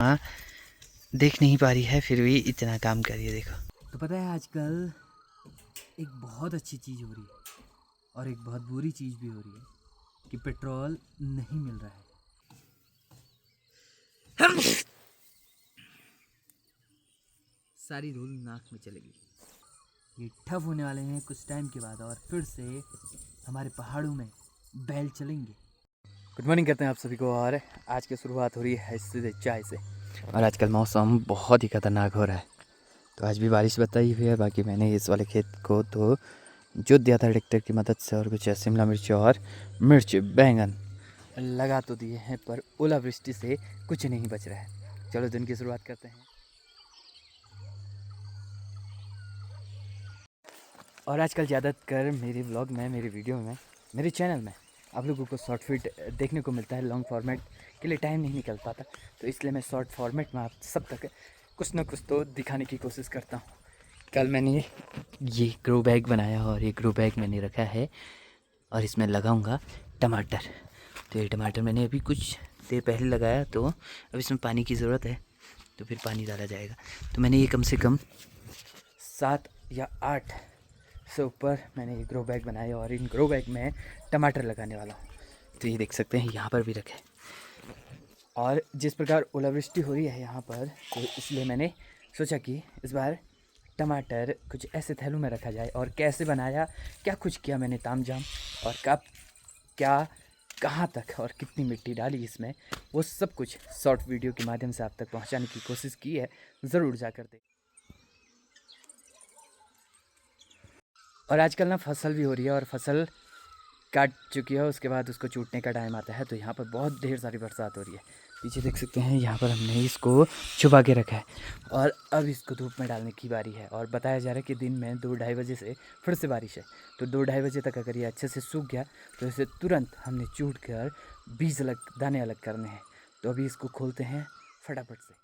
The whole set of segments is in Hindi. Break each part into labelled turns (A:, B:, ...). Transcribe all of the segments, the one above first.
A: हाँ, देख नहीं पा रही है फिर भी इतना काम कर रही है। देखो
B: तो पता है आजकल एक बहुत अच्छी चीज़ हो रही है और एक बहुत बुरी चीज़ भी हो रही है कि पेट्रोल नहीं मिल रहा है। सारी धूल नाक में चलेगी। ये ठप होने वाले हैं कुछ टाइम के बाद और फिर से हमारे पहाड़ों में बैल चलेंगे। गुड मॉर्निंग करते हैं आप सभी को। और आज की शुरुआत हो रही है सीधे चाय से। और आजकल मौसम बहुत ही खतरनाक हो रहा है, तो आज भी बारिश बताई हुई है। बाकी मैंने इस वाले खेत को तो जोत दिया था ट्रैक्टर की मदद से, और कुछ शिमला मिर्च और मिर्च बैंगन लगा तो दिए हैं, पर ओलावृष्टि से कुछ नहीं बच रहा है। चलो दिन की शुरुआत करते हैं। और आजकल ज़्यादातर मेरे व्लॉग में, मेरे वीडियो में, मेरे चैनल में आप लोगों को शॉर्ट फिट देखने को मिलता है। लॉन्ग फॉर्मेट के लिए टाइम नहीं निकल पाता, तो इसलिए मैं शॉर्ट फॉर्मेट में आप सब तक कुछ ना कुछ तो दिखाने की कोशिश करता हूँ। कल मैंने ये ग्रो बैग बनाया और ये ग्रो बैग मैंने रखा है और इसमें लगाऊंगा टमाटर। तो ये टमाटर मैंने अभी कुछ देर पहले लगाया, तो अब इसमें पानी की ज़रूरत है, तो फिर पानी डाला जाएगा। तो मैंने ये कम से कम 7 या 8 से ऊपर मैंने ये ग्रो बैग बनाया और इन ग्रो बैग में टमाटर लगाने वाला हूँ। तो ये देख सकते हैं यहाँ पर भी रखे। और जिस प्रकार ओलावृष्टि हो रही है यहाँ पर, तो इसलिए मैंने सोचा कि इस बार टमाटर कुछ ऐसे थैलों में रखा जाए। और कैसे बनाया, क्या कुछ किया मैंने तामझाम, और कब क्या कहाँ तक और कितनी मिट्टी डाली इसमें, वो सब कुछ शॉर्ट वीडियो के माध्यम से आप तक पहुँचाने की कोशिश की है। ज़रूर जाकर देख। और आजकल ना फसल भी हो रही है और फसल काट चुकी है, उसके बाद उसको चूटने का टाइम आता है, तो यहाँ पर बहुत ढेर सारी बरसात हो रही है। पीछे देख सकते हैं यहाँ पर हमने इसको छुपा के रखा है और अब इसको धूप में डालने की बारी है। और बताया जा रहा है कि दिन में 2-2:30 बजे से फिर से बारिश है, तो 2-2:30 बजे तक अगर ये अच्छे से सूख गया तो इसे तुरंत हमने चूट कर बीज अलग, दाने अलग करने हैं। तो अभी इसको खोलते हैं फटाफट से।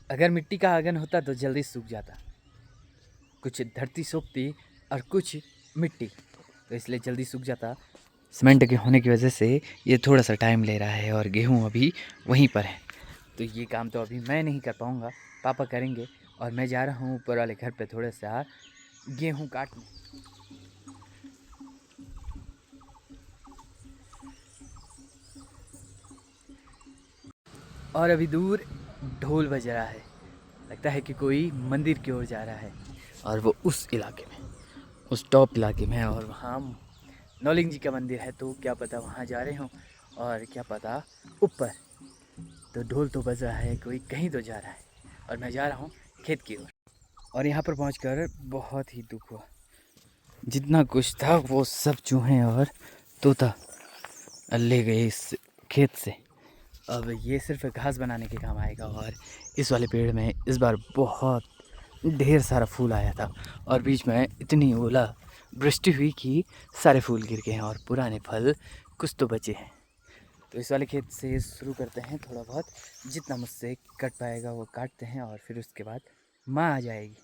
B: अगर मिट्टी का आंगन होता तो जल्दी सूख जाता, कुछ धरती सोखती और कुछ मिट्टी, तो इसलिए जल्दी सूख जाता। सीमेंट के होने की वजह से ये थोड़ा सा टाइम ले रहा है और गेहूँ अभी वहीं पर है, तो ये काम तो अभी मैं नहीं कर पाऊँगा, पापा करेंगे। और मैं जा रहा हूँ ऊपर वाले घर पे थोड़ा सा गेहूँ काटने। और अभी दूर ढोल बज रहा है, लगता है कि कोई मंदिर की ओर जा रहा है, और वो उस इलाके में, उस टॉप इलाके में है। और वहाँ नौलिंग जी का मंदिर है, तो क्या पता वहाँ जा रहे हों, और क्या पता ऊपर। तो ढोल तो बज रहा है, कोई कहीं तो जा रहा है, और मैं जा रहा हूँ खेत की ओर। और यहाँ पर पहुँचकर बहुत ही दुख हुआ, जितना कुछ था वो सब चूहे और तोता ले गए इस खेत से। अब ये सिर्फ घास बनाने के काम आएगा। और इस वाले पेड़ में इस बार बहुत ढेर सारा फूल आया था, और बीच में इतनी ओला वृष्टि हुई कि सारे फूल गिर गए हैं और पुराने फल कुछ तो बचे हैं। तो इस वाले खेत से शुरू करते हैं, थोड़ा बहुत जितना मुझसे कट पाएगा वो काटते हैं, और फिर उसके बाद माँ आ जाएगी।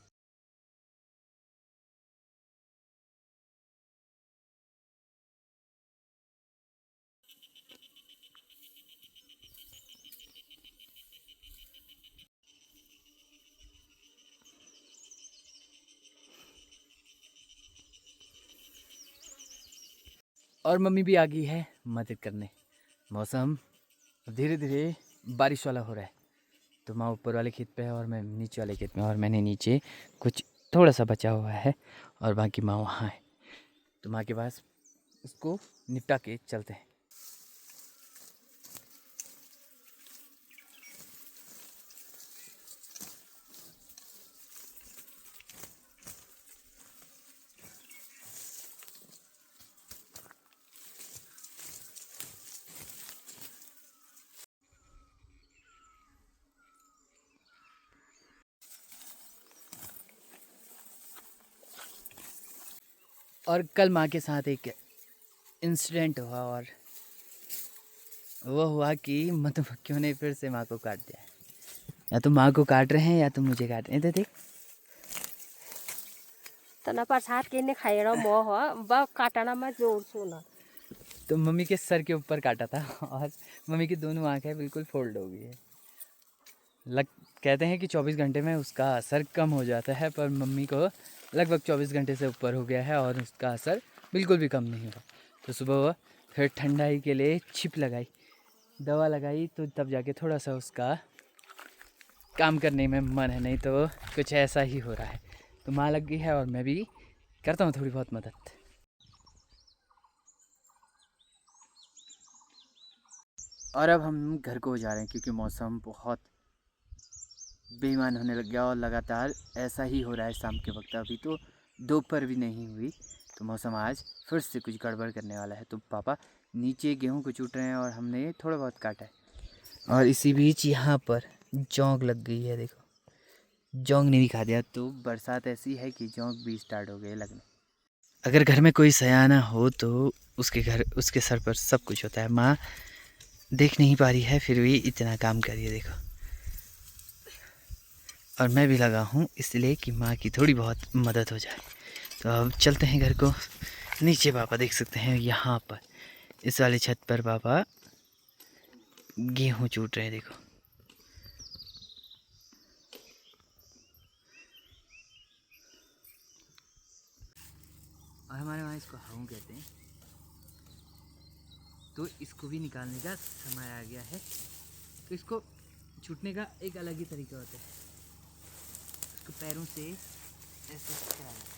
B: और मम्मी भी आ गई है मदद करने। मौसम धीरे धीरे बारिश वाला हो रहा है, तो माँ ऊपर वाले खेत पे है और मैं नीचे वाले खेत में, और मैंने नीचे कुछ थोड़ा सा बचा हुआ है, और बाकी माँ वहाँ है, तो माँ के पास उसको निपटा के चलते हैं। और कल माँ के साथ एक इंसिडेंट हुआ, और वो हुआ कि मधुमक्खियों ने फिर से माँ को काट दिया। या तो माँ को काट रहे हैं या तो मुझे काट रहे हैं। तो देख,
C: तना प्रसाद किने खाएर म हो ब काटनामा जोड्छु न।
B: तो मम्मी के सर के ऊपर काटा था और मम्मी की दोनों आंखें बिल्कुल फोल्ड हो गई है। कहते हैं कि 24 घंटे में उसका असर कम हो जाता है, पर मम्मी को लगभग 24 घंटे से ऊपर हो गया है और उसका असर बिल्कुल भी कम नहीं हुआ। तो सुबह वो फिर ठंडाई के लिए छिप लगाई, दवा लगाई, तो तब जाके थोड़ा सा उसका काम करने में मन है, नहीं तो कुछ ऐसा ही हो रहा है। तो माँ लग गई है और मैं भी करता हूँ थोड़ी बहुत मदद। और अब हम घर को जा रहे हैं क्योंकि मौसम बहुत बेईमान होने लग गया और लगातार ऐसा ही हो रहा है शाम के वक्त। अभी तो दोपहर भी नहीं हुई, तो मौसम आज फिर से कुछ गड़बड़ करने वाला है। तो पापा नीचे गेहूं को चूट रहे हैं और हमने थोड़ा बहुत काटा है। और इसी बीच यहाँ पर जौंग लग गई है, देखो जौंग ने भी खा दिया। तो बरसात ऐसी है कि जौंग भी स्टार्ट हो गए लगने। अगर घर में कोई सयाना हो तो उसके सर पर सब कुछ होता है। माँ देख नहीं पा रही है फिर भी इतना काम कर रही है, देखो। और मैं भी लगा हूँ इसलिए कि माँ की थोड़ी बहुत मदद हो जाए। तो अब चलते हैं घर को। नीचे पापा देख सकते हैं, यहाँ पर इस वाले छत पर पापा गेहूँ चूट रहे हैं, देखो। और हमारे वहाँ इसको हाऊ कहते हैं। तो इसको भी निकालने का समय आ गया है। तो इसको छूटने का एक अलग ही तरीका होता है। इसको पैरों से ऐसे कराना है।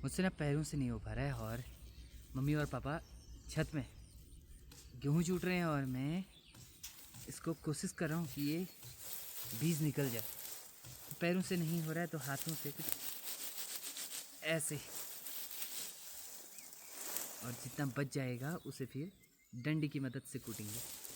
B: मुझसे ना पैरों से नहीं हो पा रहा है और मम्मी और पापा छत में गेहूँ चूट रहे हैं और मैं इसको कोशिश कर रहा हूँ कि ये बीज निकल जाए। पैरों से नहीं हो रहा है तो हाथों से कुछ ऐसे, और जितना बच जाएगा उसे फिर डंडी की मदद से कूटेंगे।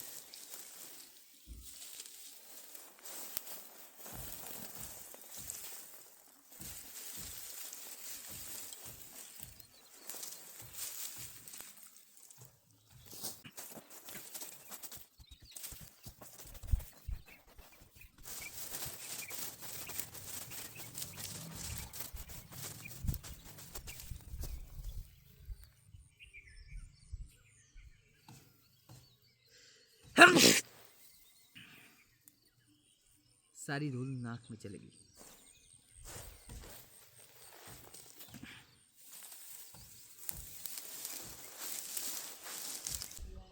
B: सारी धूल नाक में चलेगी।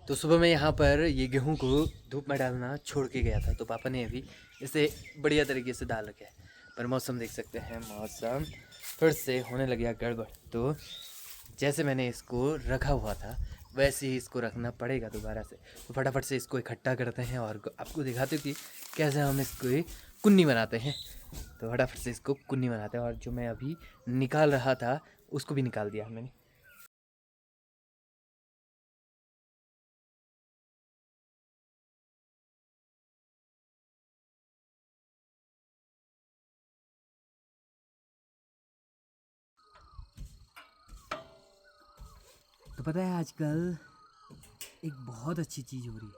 B: तो सुबह मैं यहाँ पर ये गेहूं को धूप में डालना छोड़ के गया था, तो पापा ने अभी इसे बढ़िया तरीके से डाल रखा है। पर मौसम देख सकते हैं, मौसम फिर से होने लग गया गड़बड़। तो जैसे मैंने इसको रखा हुआ था वैसे ही इसको रखना पड़ेगा दोबारा से। तो फटाफट से इसको इकट्ठा करते हैं और आपको दिखाते हैं कि कैसे हम इसको कुन्नी बनाते हैं। तो फटाफट से इसको कुन्नी बनाते हैं। और जो मैं अभी निकाल रहा था उसको भी निकाल दिया मैंने। तो पता है आजकल एक बहुत अच्छी चीज़ हो रही है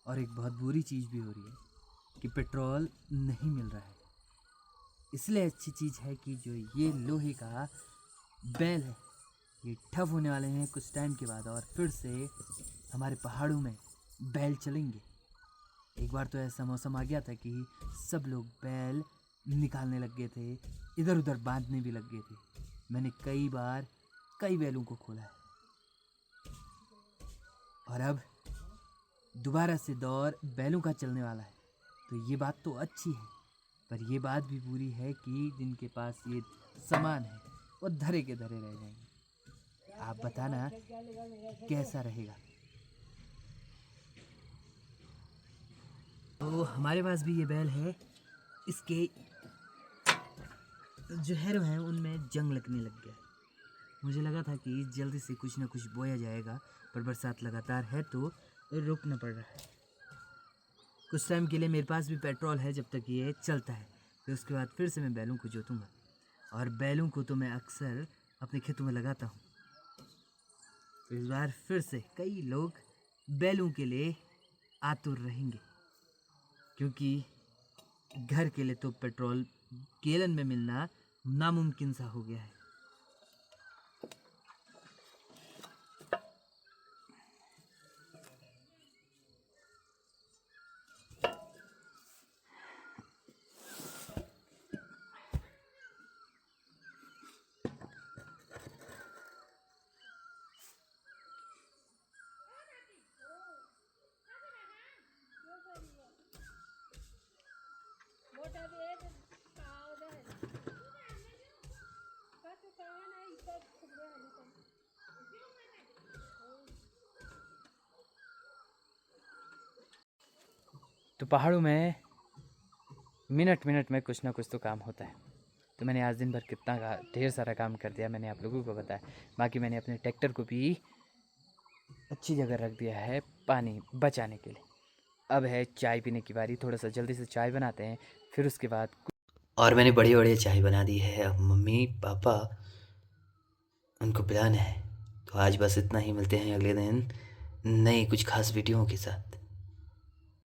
B: और एक बहुत बुरी चीज़ भी हो रही है कि पेट्रोल नहीं मिल रहा है। इसलिए अच्छी चीज़ है कि जो ये लोहे का बैल है ये ठप होने वाले हैं कुछ टाइम के बाद, और फिर से हमारे पहाड़ों में बैल चलेंगे। एक बार तो ऐसा मौसम आ गया था कि सब लोग बैल निकालने लग गए थे, इधर उधर बांधने भी लग गए थे। मैंने कई बार कई बैलों को खोला है। और अब दोबारा से दौर बैलों का चलने वाला है। तो ये बात तो अच्छी है, पर ये बात भी बुरी है कि जिनके पास ये सामान है वो धरे के धरे रह जाएंगे। आप बताना कैसा रहेगा। तो हमारे पास भी ये बैल है, इसके जो हैरो हैं उनमें जंग लगने लग गया। मुझे लगा था कि जल्दी से कुछ ना कुछ बोया जाएगा, पर बरसात लगातार है तो रुकना पड़ रहा है। कुछ टाइम के लिए मेरे पास भी पेट्रोल है जब तक ये चलता है, फिर उसके बाद फिर से मैं बैलों को जोतूँगा। और बैलों को तो मैं अक्सर अपने खेतों में लगाता हूँ। तो इस बार फिर से कई लोग बैलों के लिए आतुर रहेंगे, क्योंकि घर के लिए तो पेट्रोल गैलन में मिलना नामुमकिन सा हो गया है। तो पहाड़ों में मिनट मिनट में कुछ ना कुछ तो काम होता है। तो मैंने आज दिन भर कितना ढेर सारा काम कर दिया मैंने आप लोगों को बताया। बाकी मैंने अपने ट्रैक्टर को भी अच्छी जगह रख दिया है पानी बचाने के लिए। अब है चाय पीने की बारी, थोड़ा सा जल्दी से चाय बनाते हैं, फिर उसके बाद
A: और मैंने बढ़िया बढ़िया चाय बना दी है। अब मम्मी पापा उनको पिलाना है। तो आज बस इतना ही, मिलते हैं अगले दिन नई कुछ खास वीडियो के साथ।